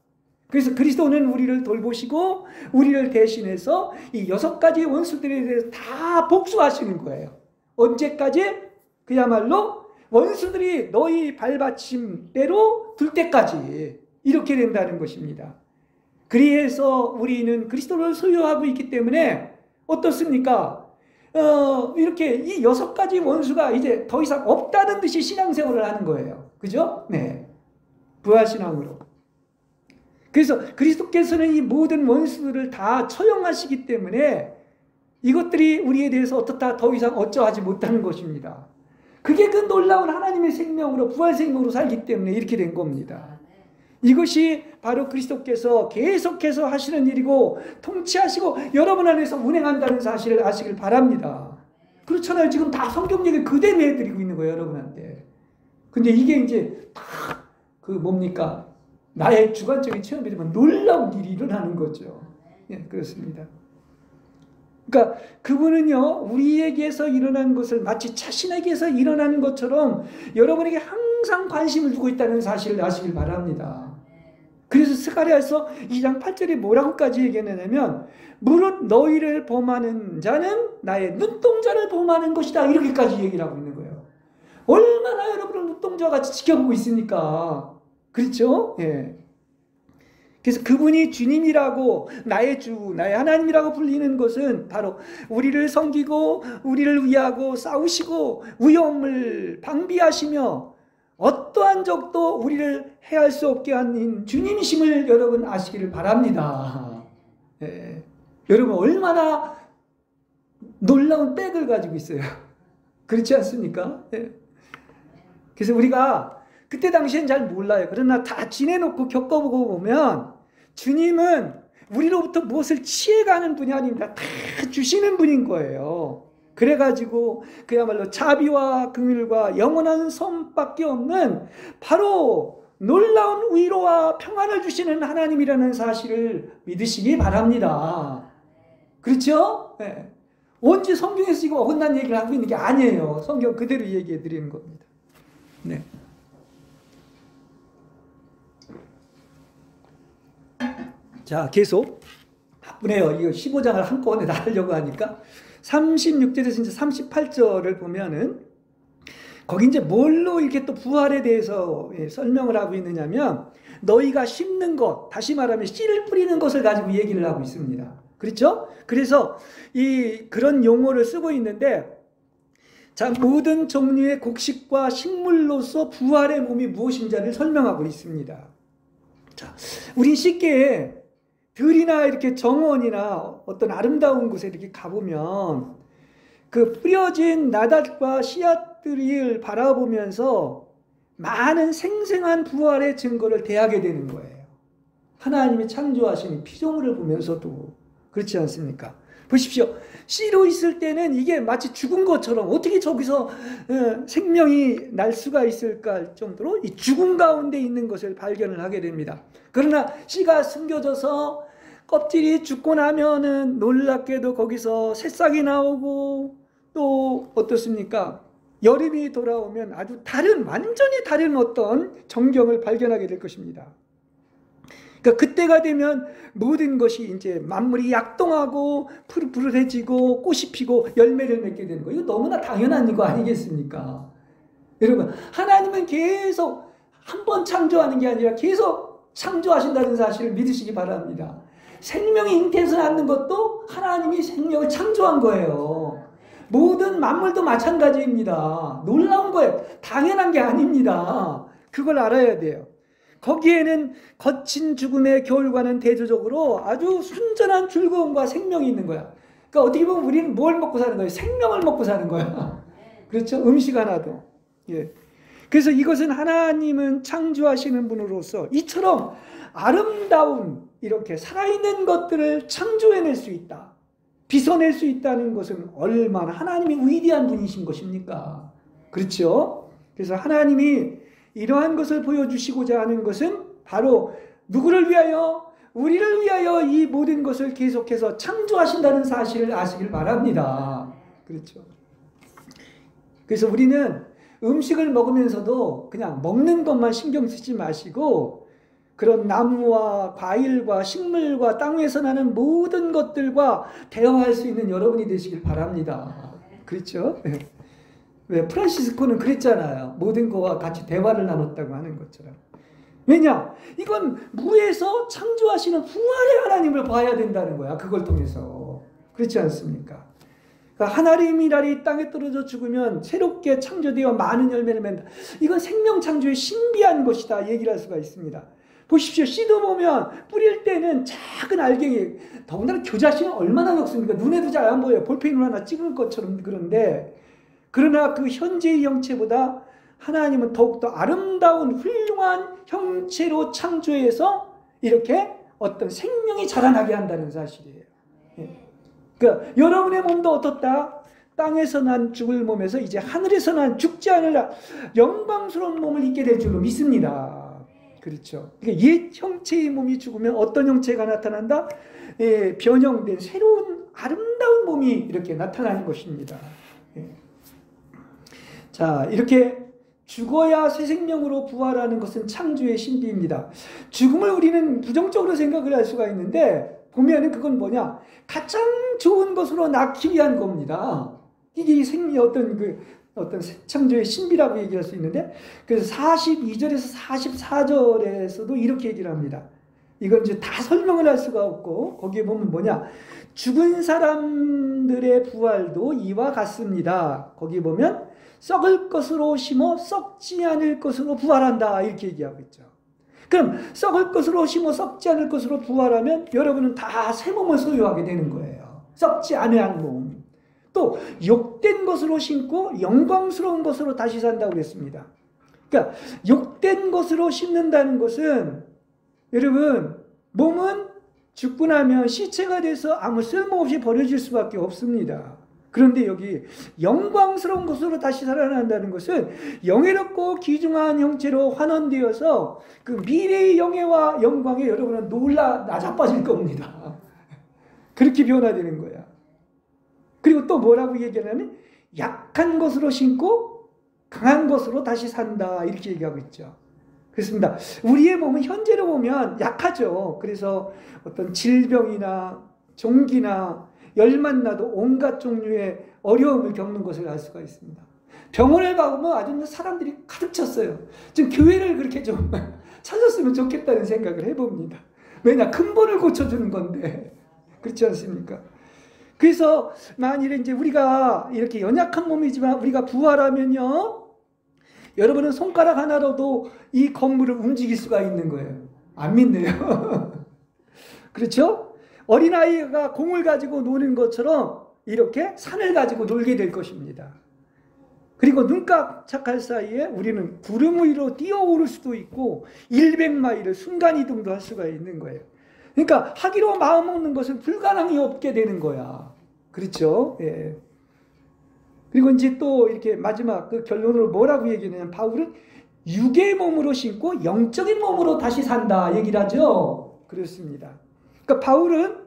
그래서 그리스도는 우리를 돌보시고 우리를 대신해서 이 6가지 원수들에 대해서 다 복수하시는 거예요. 언제까지? 그야말로 원수들이 너희 발받침대로 둘 때까지 이렇게 된다는 것입니다. 그래서 우리는 그리스도를 소유하고 있기 때문에 어떻습니까? 이렇게 이 6가지 원수가 이제 더 이상 없다는 듯이 신앙생활을 하는 거예요. 그죠? 네. 부활신앙으로. 그래서 그리스도께서는 이 모든 원수들을 다 처형하시기 때문에 이것들이 우리에 대해서 어떻다 더 이상 어쩌하지 못하는 것입니다. 그게 그 놀라운 하나님의 생명으로, 부활 생명으로 살기 때문에 이렇게 된 겁니다. 이것이 바로 그리스도께서 계속해서 하시는 일이고 통치하시고 여러분 안에서 운행한다는 사실을 아시길 바랍니다. 그렇잖아요. 지금 다 성경 얘기 그대로 해드리고 있는 거예요, 여러분한테. 근데 이게 이제 다 그 뭡니까? 나의 주관적인 체험이 되면 놀라운 일이 일어나는 거죠. 예, 그렇습니다. 그러니까 그분은요, 우리에게서 일어난 것을 마치 자신에게서 일어나는 것처럼 여러분에게 항상 관심을 두고 있다는 사실을 아시길 바랍니다. 그래서 스가랴서 2장 8절에 뭐라고까지 얘기했냐면, 무릇 너희를 범하는 자는 나의 눈동자를 범하는 것이다, 이렇게까지 얘기를 하고 있는 거예요. 얼마나 여러분을 눈동자와 같이 지켜보고 있으니까. 그렇죠? 예. 그래서 그분이 주님이라고, 나의 주, 나의 하나님이라고 불리는 것은 바로 우리를 섬기고 우리를 위하고 싸우시고 위험을 방비하시며 어떠한 적도 우리를 해할 수 없게 하는 주님이심을 여러분 아시기를 바랍니다. 예. 여러분 얼마나 놀라운 백을 가지고 있어요. 그렇지 않습니까? 예. 그래서 우리가 그때 당시엔 잘 몰라요. 그러나 다 지내놓고 겪어보고 보면 주님은 우리로부터 무엇을 취해가는 분이 아닙니다. 다 주시는 분인 거예요. 그래가지고 그야말로 자비와 긍휼과 영원한 선밖에 없는 바로 놀라운 위로와 평안을 주시는 하나님이라는 사실을 믿으시기 바랍니다. 그렇죠? 네. 언제 성경에서 이거 어긋난 얘기를 하고 있는 게 아니에요. 성경 그대로 얘기해 드리는 겁니다. 네. 자, 계속 바쁘네요. 이거 15장을 한꺼번에 다 하려고 하니까 36절에서 이제 38절을 보면은 거기 이제 뭘로 이렇게 또 부활에 대해서 설명을 하고 있느냐면, 너희가 심는 것, 다시 말하면 씨를 뿌리는 것을 가지고 얘기를 하고 있습니다. 그렇죠? 그래서 그런 용어를 쓰고 있는데, 자, 모든 종류의 곡식과 식물로서 부활의 몸이 무엇인지를 설명하고 있습니다. 자, 우린 쉽게 들이나 이렇게 정원이나 어떤 아름다운 곳에 이렇게 가보면 그 뿌려진 나닷과 씨앗들을 바라보면서 많은 생생한 부활의 증거를 대하게 되는 거예요. 하나님이 창조하신 피조물을 보면서도 그렇지 않습니까? 보십시오. 씨로 있을 때는 이게 마치 죽은 것처럼 어떻게 저기서 생명이 날 수가 있을까 할 정도로 이 죽음 가운데 있는 것을 발견을 하게 됩니다. 그러나 씨가 숨겨져서 껍질이 죽고 나면은 놀랍게도 거기서 새싹이 나오고 또 어떻습니까? 여름이 돌아오면 아주 완전히 다른 어떤 전경을 발견하게 될 것입니다. 그러니까 그때가 되면 모든 것이 이제 만물이 약동하고 푸릇푸릇해지고 꽃이 피고 열매를 맺게 되는 거예요. 이거 너무나 당연한 거 아니겠습니까? 여러분, 하나님은 계속 한 번 창조하는 게 아니라 계속 창조하신다는 사실을 믿으시기 바랍니다. 생명이 잉태해서 낳는 것도 하나님이 생명을 창조한 거예요. 모든 만물도 마찬가지입니다. 놀라운 거예요. 당연한 게 아닙니다. 그걸 알아야 돼요. 거기에는 거친 죽음의 겨울과는 대조적으로 아주 순전한 즐거움과 생명이 있는 거야. 그러니까 어떻게 보면 우리는 뭘 먹고 사는 거예요? 생명을 먹고 사는 거야. 그렇죠? 음식 하나도. 예. 그래서 이것은 하나님은 창조하시는 분으로서 이처럼 아름다운 이렇게 살아있는 것들을 창조해낼 수 있다. 빚어낼 수 있다는 것은 얼마나 하나님이 위대한 분이신 것입니까? 그렇죠? 그래서 하나님이 이러한 것을 보여주시고자 하는 것은 바로 누구를 위하여? 우리를 위하여 이 모든 것을 계속해서 창조하신다는 사실을 아시길 바랍니다. 그렇죠? 그래서 우리는 음식을 먹으면서도 그냥 먹는 것만 신경 쓰지 마시고 그런 나무와 과일과 식물과 땅에서 나는 모든 것들과 대화할 수 있는 여러분이 되시길 바랍니다. 그렇죠? 왜 프란시스코는 그랬잖아요. 모든 것과 같이 대화를 나눴다고 하는 것처럼. 왜냐? 이건 무에서 창조하시는 부활의 하나님을 봐야 된다는 거야. 그걸 통해서. 그렇지 않습니까? 그러니까 하나님이라리 땅에 떨어져 죽으면 새롭게 창조되어 많은 열매를 맺는다. 이건 생명 창조의 신비한 것이다. 얘기를 할 수가 있습니다. 보십시오. 씨도 보면 뿌릴 때는 작은 알갱이, 더군다나 교자씨는 얼마나 적습니까? 눈에도 잘 안 보여요. 볼펜으로 하나 찍은 것처럼. 그런데 그러나 그 현재의 형체보다 하나님은 더욱더 아름다운 훌륭한 형체로 창조해서 이렇게 어떤 생명이 자라나게 한다는 사실이에요. 그러니까 여러분의 몸도 어떻다? 땅에서 난 죽을 몸에서 이제 하늘에서 난 죽지 않을 영광스러운 몸을 입게 될 줄로 믿습니다. 그렇죠. 그러니까 옛 형체의 몸이 죽으면 어떤 형체가 나타난다? 변형된 새로운 아름다운 몸이 이렇게 나타나는 것입니다. 자, 이렇게 죽어야 새 생명으로 부활하는 것은 창조의 신비입니다. 죽음을 우리는 부정적으로 생각을 할 수가 있는데 보면은 그건 뭐냐? 가장 좋은 것으로 낳기 위한 겁니다. 이게 어떤 창조의 신비라고 얘기할 수 있는데, 그래서 42절에서 44절에서도 이렇게 얘기를 합니다. 이건 이제 다 설명을 할 수가 없고, 거기에 보면 뭐냐? 죽은 사람들의 부활도 이와 같습니다. 거기 보면 썩을 것으로 심어 썩지 않을 것으로 부활한다. 이렇게 얘기하고 있죠. 그럼 썩을 것으로 심어 썩지 않을 것으로 부활하면 여러분은 다 새 몸을 소유하게 되는 거예요. 썩지 않을 몸. 또 욕된 것으로 심고 영광스러운 것으로 다시 산다고 그랬습니다. 그러니까 욕된 것으로 심는다는 것은 여러분 몸은 죽고 나면 시체가 돼서 아무 쓸모없이 버려질 수밖에 없습니다. 그런데 여기 영광스러운 것으로 다시 살아난다는 것은 영예롭고 귀중한 형체로 환원되어서 그 미래의 영예와 영광에 여러분은 낮아빠질 겁니다. 그렇게 변화되는 거야. 그리고 또 뭐라고 얘기하냐면 약한 것으로 심고 강한 것으로 다시 산다. 이렇게 얘기하고 있죠. 그렇습니다. 우리의 몸은 현재로 보면 약하죠. 그래서 어떤 질병이나 종기나 열만 나도 온갖 종류의 어려움을 겪는 것을 알 수가 있습니다. 병원을 가보면 아주 사람들이 가득 찼어요. 지금 교회를 그렇게 좀 찾았으면 좋겠다는 생각을 해봅니다. 왜냐? 근본을 고쳐주는 건데. 그렇지 않습니까? 그래서 만일에 이제 우리가 이렇게 연약한 몸이지만 우리가 부활하면요, 여러분은 손가락 하나로도 이 건물을 움직일 수가 있는 거예요. 안 믿네요. 그렇죠? 어린아이가 공을 가지고 노는 것처럼 이렇게 산을 가지고 놀게 될 것입니다. 그리고 눈 깜짝할 사이에 우리는 구름 위로 뛰어오를 수도 있고 100마일을 순간이동도 할 수가 있는 거예요. 그러니까 하기로 마음먹는 것은 불가능이 없게 되는 거야. 그렇죠? 예. 그리고 이제 또 이렇게 마지막 그 결론으로 뭐라고 얘기하냐면, 바울은 육의 몸으로 신고 영적인 몸으로 다시 산다 얘기를 하죠. 그렇습니다. 그러니까 바울은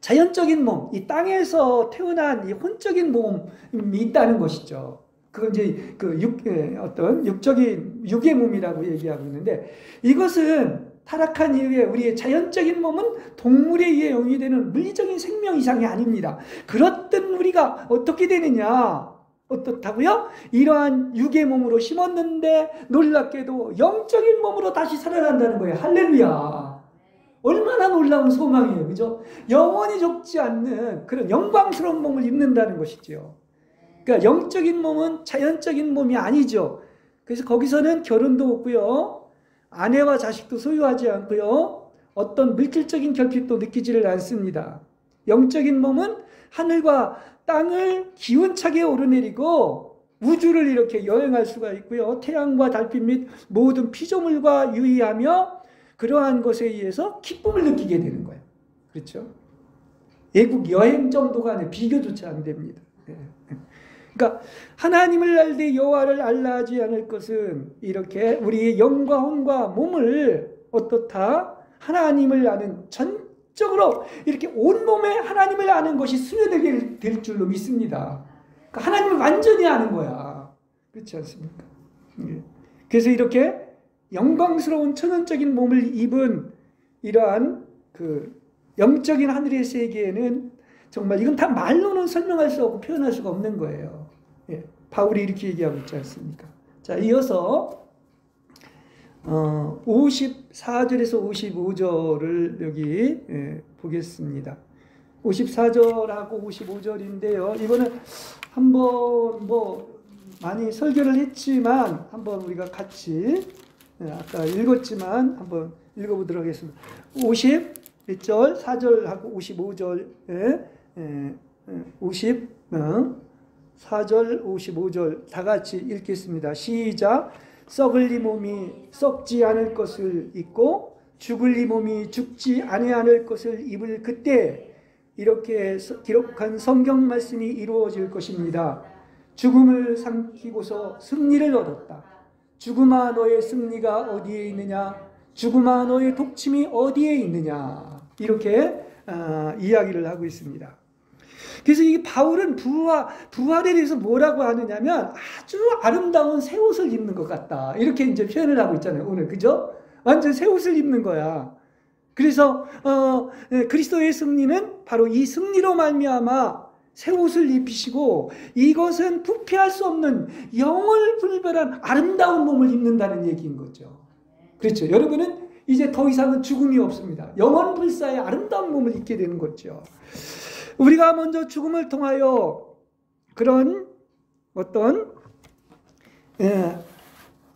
자연적인 몸, 이 땅에서 태어난 이 혼적인 몸이 있다는 것이죠. 그건 이제 그 어떤 육적인 육의 몸이라고 얘기하고 있는데, 이것은 타락한 이후에 우리의 자연적인 몸은 동물에 의해 영위되는 물리적인 생명 이상이 아닙니다. 그렇던 우리가 어떻게 되느냐? 어떻다고요? 이러한 육의 몸으로 심었는데 놀랍게도 영적인 몸으로 다시 살아난다는 거예요. 할렐루야. 얼마나 놀라운 소망이에요. 그죠? 영원히 죽지 않는 그런 영광스러운 몸을 입는다는 것이죠. 그러니까 영적인 몸은 자연적인 몸이 아니죠. 그래서 거기서는 결혼도 없고요, 아내와 자식도 소유하지 않고요, 어떤 물질적인 결핍도 느끼지를 않습니다. 영적인 몸은 하늘과 땅을 기운차게 오르내리고 우주를 이렇게 여행할 수가 있고요, 태양과 달빛 및 모든 피조물과 유의하며 그러한 것에 의해서 기쁨을 느끼게 되는 거예요. 그렇죠? 외국 여행 정도가 아니라 비교조차 안 됩니다. 그러니까 하나님을 알되 여호와를 알라 하지 않을 것은 이렇게 우리의 영과 혼과 몸을 어떻다? 하나님을 아는, 전적으로 이렇게 온몸에 하나님을 아는 것이 스며들게 될 줄로 믿습니다. 그러니까 하나님을 완전히 아는 거야. 그렇지 않습니까? 그래서 이렇게 영광스러운 천연적인 몸을 입은 이러한 그 영적인 하늘의 세계에는 정말 이건 다 말로는 설명할 수 없고 표현할 수가 없는 거예요. 예, 바울이 이렇게 얘기하고 있지 않습니까? 자, 이어서 54절에서 55절을 여기 보겠습니다. 54절하고 55절인데요. 이거는 한번 많이 설교를 했지만 한번 우리가 같이 아까 읽었지만 한번 읽어보도록 하겠습니다. 51절, 4절하고 55절, 54절, 55절 다 같이 읽겠습니다. 시작. 썩을 이 몸이 썩지 않을 것을 입고 죽을 이 몸이 죽지 아니할 것을 입을 그때 이렇게 기록한 성경 말씀이 이루어질 것입니다. 죽음을 삼키고서 승리를 얻었다. 죽음아 너의 승리가 어디에 있느냐? 죽음아 너의 독침이 어디에 있느냐? 이렇게 이야기를 하고 있습니다. 그래서 이 바울은 부활에 대해서 뭐라고 하느냐면 아주 아름다운 새 옷을 입는 것 같다. 이렇게 이제 표현을 하고 있잖아요. 오늘 그죠? 완전 새 옷을 입는 거야. 그래서 그리스도의 승리는 바로 이 승리로 말미암아 새 옷을 입히시고 이것은 부패할 수 없는 영을 분별한 아름다운 몸을 입는다는 얘기인 거죠. 그렇죠. 여러분은 이제 더 이상은 죽음이 없습니다. 영원 불사의 아름다운 몸을 입게 되는 거죠. 우리가 먼저 죽음을 통하여 그런 어떤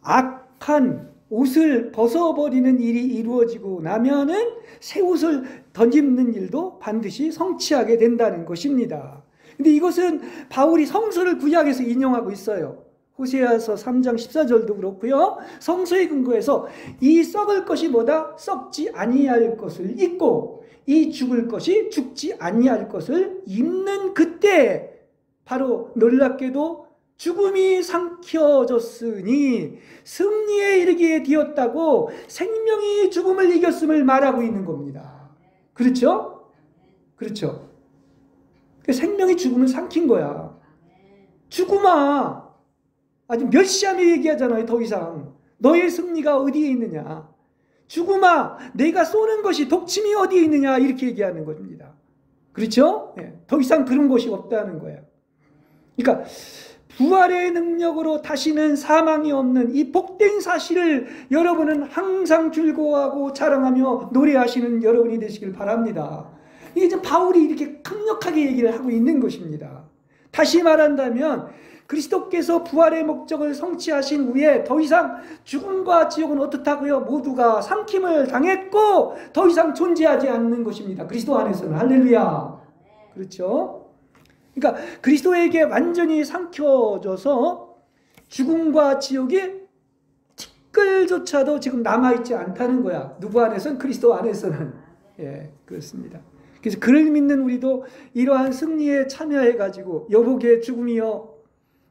악한 옷을 벗어버리는 일이 이루어지고 나면은 새 옷을 덧입는 일도 반드시 성취하게 된다는 것입니다. 근데 이것은 바울이 성서를 구약에서 인용하고 있어요. 호세아서 3장 14절도 그렇고요. 성서의 근거에서 이 썩을 것이 뭐다? 썩지 아니할 것을 입고 이 죽을 것이 죽지 아니할 것을 입는 그때 바로 놀랍게도 죽음이 삼켜졌으니 승리에 이르게 되었다고 생명이 죽음을 이겼음을 말하고 있는 겁니다. 그렇죠? 그렇죠. 생명이 죽음을 삼킨 거야. 죽음아, 아주 멸시하며 얘기하잖아요. 더 이상 너의 승리가 어디에 있느냐? 죽음아, 내가 쏘는 것이 독침이 어디에 있느냐? 이렇게 얘기하는 겁니다. 그렇죠? 더 이상 그런 것이 없다는 거예요. 그러니까 부활의 능력으로 다시는 사망이 없는 이 복된 사실을 여러분은 항상 즐거워하고 자랑하며 노래하시는 여러분이 되시길 바랍니다. 이게 지금 바울이 이렇게 강력하게 얘기를 하고 있는 것입니다. 다시 말한다면 그리스도께서 부활의 목적을 성취하신 후에 더 이상 죽음과 지옥은 어떻다고요? 모두가 삼킴을 당했고 더 이상 존재하지 않는 것입니다. 그리스도 안에서는. 할렐루야. 그렇죠? 그러니까 그리스도에게 완전히 삼켜져서 죽음과 지옥이 티끌조차도 지금 남아있지 않다는 거야. 누구 안에서는? 그리스도 안에서는. 예, 그렇습니다. 그래서 그를 믿는 우리도 이러한 승리에 참여해가지고 여보게 죽음이여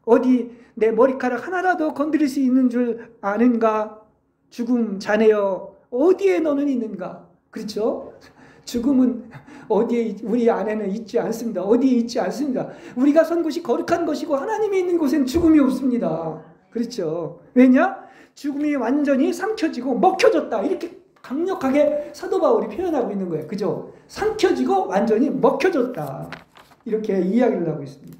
어디 내 머리카락 하나라도 건드릴 수 있는 줄 아는가? 죽음 자네여 어디에 너는 있는가? 그렇죠? 죽음은 어디에 우리 안에는 있지 않습니다. 어디에 있지 않습니다. 우리가 선 곳이 거룩한 것이고 하나님이 있는 곳엔 죽음이 없습니다. 그렇죠? 왜냐? 죽음이 완전히 삼켜지고 먹혀졌다. 이렇게 강력하게 사도 바울이 표현하고 있는 거예요. 그죠? 삼켜지고 완전히 먹혀졌다. 이렇게 이야기를 하고 있습니다.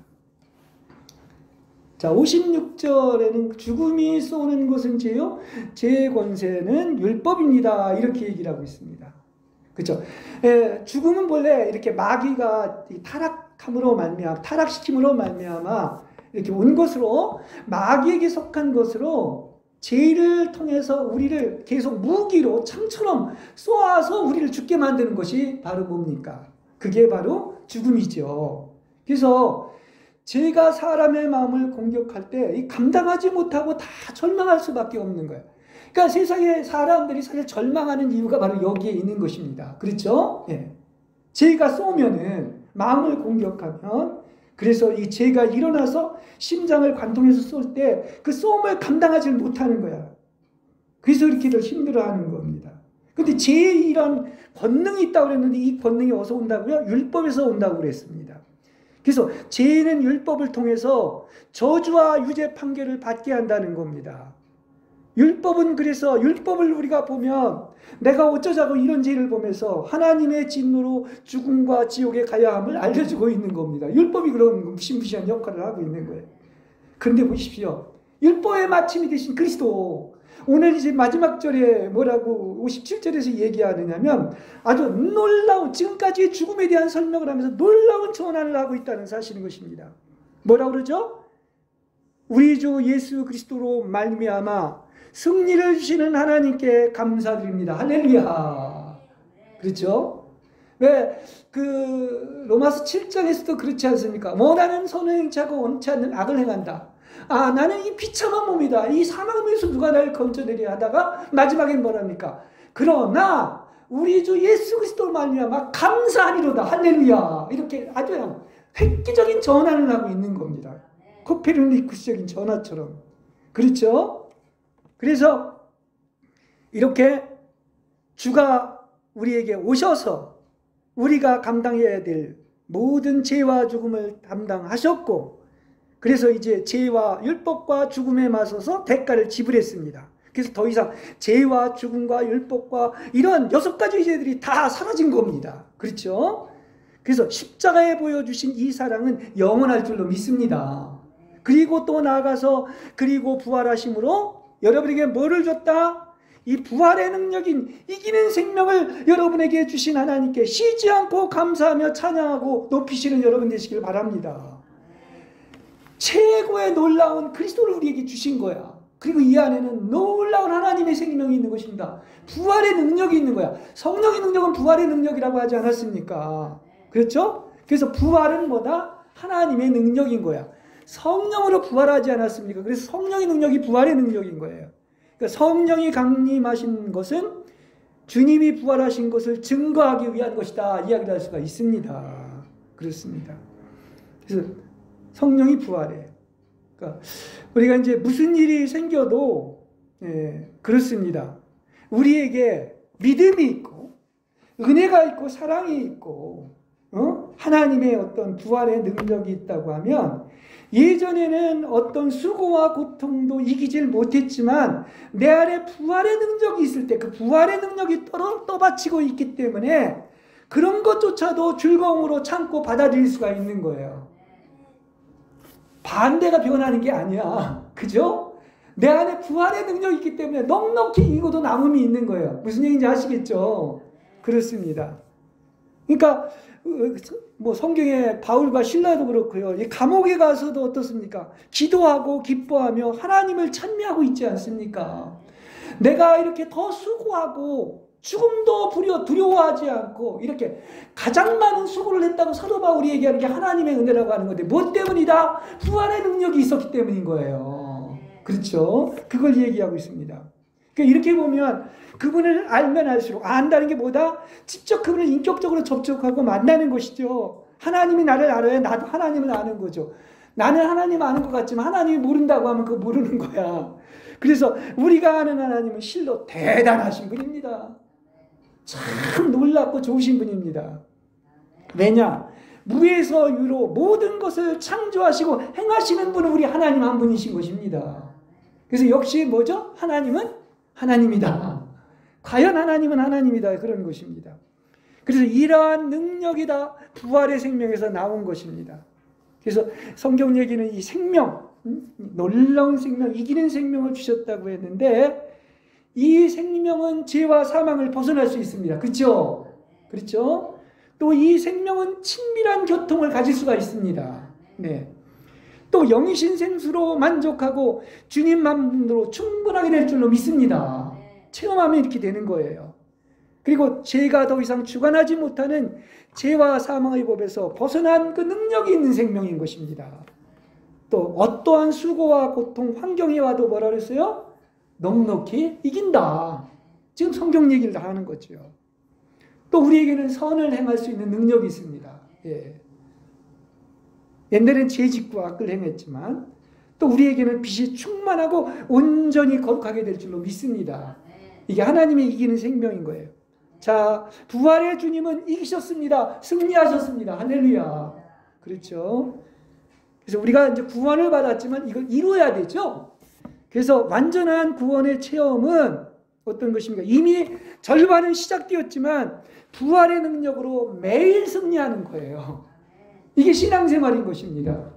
자, 56절에는 죽음이 쏘는 것은 죄요, 죄의 권세는 율법입니다. 이렇게 얘기를 하고 있습니다. 그렇죠? 죽음은 본래 이렇게 마귀가 타락함으로 말미암아, 타락시킴으로 말미암아 이렇게 온 것으로, 마귀에게 속한 것으로 죄를 통해서 우리를 계속 무기로 창처럼 쏘아서 우리를 죽게 만드는 것이 바로 뭡니까? 그게 바로 죽음이죠. 그래서 죄가 사람의 마음을 공격할 때 감당하지 못하고 다 절망할 수밖에 없는 거예요. 그러니까 세상에 사람들이 사실 절망하는 이유가 바로 여기에 있는 것입니다. 그렇죠? 예. 죄가 쏘면은, 마음을 공격하면, 그래서 이 죄가 일어나서 심장을 관통해서 쏠 때 그 쏘음을 감당하지 못하는 거야. 그래서 이렇게들 힘들어하는 겁니다. 근데 죄의 이런 권능이 있다고 그랬는데 이 권능이 어디서 온다고요? 율법에서 온다고 그랬습니다. 그래서 죄는 율법을 통해서 저주와 유죄 판결을 받게 한다는 겁니다. 율법은, 그래서 율법을 우리가 보면 내가 어쩌자고 이런 죄를 보면서 하나님의 진노로 죽음과 지옥에 가야 함을 알려주고 있는 겁니다. 율법이 그런 무시무시한 역할을 하고 있는 거예요. 그런데 보십시오. 율법의 마침이 되신 그리스도, 오늘 이제 마지막 절에 뭐라고 57절에서 얘기하느냐면 아주 놀라운, 지금까지 죽음에 대한 설명을 하면서 놀라운 전환을 하고 있다는 사실인 것입니다. 뭐라고 그러죠? 우리 주 예수 그리스도로 말미암아 승리를 주시는 하나님께 감사드립니다. 할렐루야. 그렇죠? 왜 그 로마서 7장에서도 그렇지 않습니까? 나는 선을 행치 하고 원치 않는 악을 행한다. 나는 이 비참한 몸이다. 이 사망의 몸에서 누가 나를 건져내려 하다가 마지막엔 뭐랍니까? 그러나 우리 주 예수 그리스도로 말미암아 감사하리로다. 할렐루야. 이렇게 아주 획기적인 전환을 하고 있는 겁니다. 코페르니쿠스적인 전화처럼. 그렇죠? 그래서 이렇게 주가 우리에게 오셔서 우리가 감당해야 될 모든 죄와 죽음을 담당하셨고, 그래서 이제 죄와 율법과 죽음에 맞서서 대가를 지불했습니다. 그래서 더 이상 죄와 죽음과 율법과 이런 6가지 죄들이 다 사라진 겁니다. 그렇죠? 그래서 십자가에 보여주신 이 사랑은 영원할 줄로 믿습니다. 그리고 또 나아가서 그리고 부활하심으로 여러분에게 뭐를 줬다? 이 부활의 능력인 이기는 생명을 여러분에게 주신 하나님께 쉬지 않고 감사하며 찬양하고 높이시는 여러분 되시길 바랍니다. 최고의 놀라운 그리스도를 우리에게 주신 거야. 그리고 이 안에는 놀라운 하나님의 생명이 있는 것입니다. 부활의 능력이 있는 거야. 성령의 능력은 부활의 능력이라고 하지 않았습니까? 그렇죠? 그래서 부활은 뭐다? 하나님의 능력인 거야. 성령으로 부활하지 않았습니까? 그래서 성령의 능력이 부활의 능력인 거예요. 그러니까 성령이 강림하신 것은 주님이 부활하신 것을 증거하기 위한 것이다. 이야기를 할 수가 있습니다. 그렇습니다. 그래서 성령이 부활해. 그러니까 우리가 이제 무슨 일이 생겨도 그렇습니다. 우리에게 믿음이 있고 은혜가 있고 사랑이 있고 하나님의 어떤 부활의 능력이 있다고 하면, 예전에는 어떤 수고와 고통도 이기질 못했지만 내 안에 부활의 능력이 있을 때 그 부활의 능력이 떠받치고 있기 때문에 그런 것조차도 즐거움으로 참고 받아들일 수가 있는 거예요. 반대가 변하는 게 아니야. 그죠? 내 안에 부활의 능력이 있기 때문에 넉넉히 이기고도 남음이 있는 거예요. 무슨 얘기인지 아시겠죠? 그렇습니다. 그러니까 뭐 성경에 바울과 실라도 그렇고요. 이 감옥에 가서도 어떻습니까? 기도하고 기뻐하며 하나님을 찬미하고 있지 않습니까? 내가 이렇게 더 수고하고 죽음도 두려워하지 않고 이렇게 가장 많은 수고를 했다고 사도 바울이 얘기하는 게 하나님의 은혜라고 하는 건데 뭐 때문이다? 부활의 능력이 있었기 때문인 거예요. 그렇죠? 그걸 얘기하고 있습니다. 그러니까 이렇게 보면 그분을 알면 알수록 안다는 게 뭐다? 직접 그분을 인격적으로 접촉하고 만나는 것이죠. 하나님이 나를 알아야 나도 하나님을 아는 거죠. 나는 하나님 아는 것 같지만 하나님이 모른다고 하면 그거 모르는 거야. 그래서 우리가 아는 하나님은 실로 대단하신 분입니다. 참 놀랍고 좋으신 분입니다. 왜냐? 무에서 유로 모든 것을 창조하시고 행하시는 분은 우리 하나님 한 분이신 것입니다. 그래서 역시 뭐죠? 하나님은 하나님이다. 과연 하나님은 하나님이다. 그런 것입니다. 그래서 이러한 능력이 다 부활의 생명에서 나온 것입니다. 그래서 성경 얘기는 이 생명, 놀라운 생명, 이기는 생명을 주셨다고 했는데 이 생명은 죄와 사망을 벗어날 수 있습니다. 그렇죠? 그렇죠? 또 이 생명은 친밀한 교통을 가질 수가 있습니다. 네. 또 영이신 생수로 만족하고 주님만으로 충분하게 될 줄로 믿습니다. 체험하면 이렇게 되는 거예요. 그리고 죄가 더 이상 주관하지 못하는 죄와 사망의 법에서 벗어난 그 능력이 있는 생명인 것입니다. 또 어떠한 수고와 고통, 환경이 와도 뭐라 그랬어요? 넉넉히 이긴다. 지금 성경 얘기를 다 하는 거죠. 또 우리에게는 선을 행할 수 있는 능력이 있습니다. 예. 옛날엔 죄 짓고 악을 행했지만 또 우리에게는 빛이 충만하고 온전히 거룩하게 될 줄로 믿습니다. 이게 하나님의 이기는 생명인 거예요. 자, 부활의 주님은 이기셨습니다. 승리하셨습니다. 할렐루야. 그렇죠? 그래서 우리가 이제 구원을 받았지만 이걸 이루어야 되죠. 그래서 완전한 구원의 체험은 어떤 것입니까? 이미 절반은 시작되었지만 부활의 능력으로 매일 승리하는 거예요. 이게 신앙생활인 것입니다.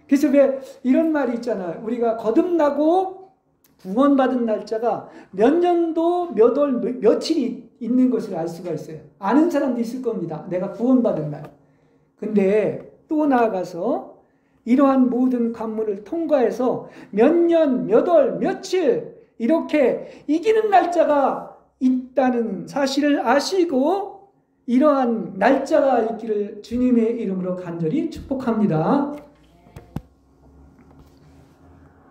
그래서 왜 이런 말이 있잖아요. 우리가 거듭나고 구원받은 날짜가 몇 년도 몇 월 며칠이 있는 것을 알 수가 있어요. 아는 사람도 있을 겁니다. 내가 구원받은 날. 근데 또 나아가서 이러한 모든 관문을 통과해서 몇 년, 몇 월, 며칠 이렇게 이기는 날짜가 있다는 사실을 아시고 이러한 날짜가 있기를 주님의 이름으로 간절히 축복합니다.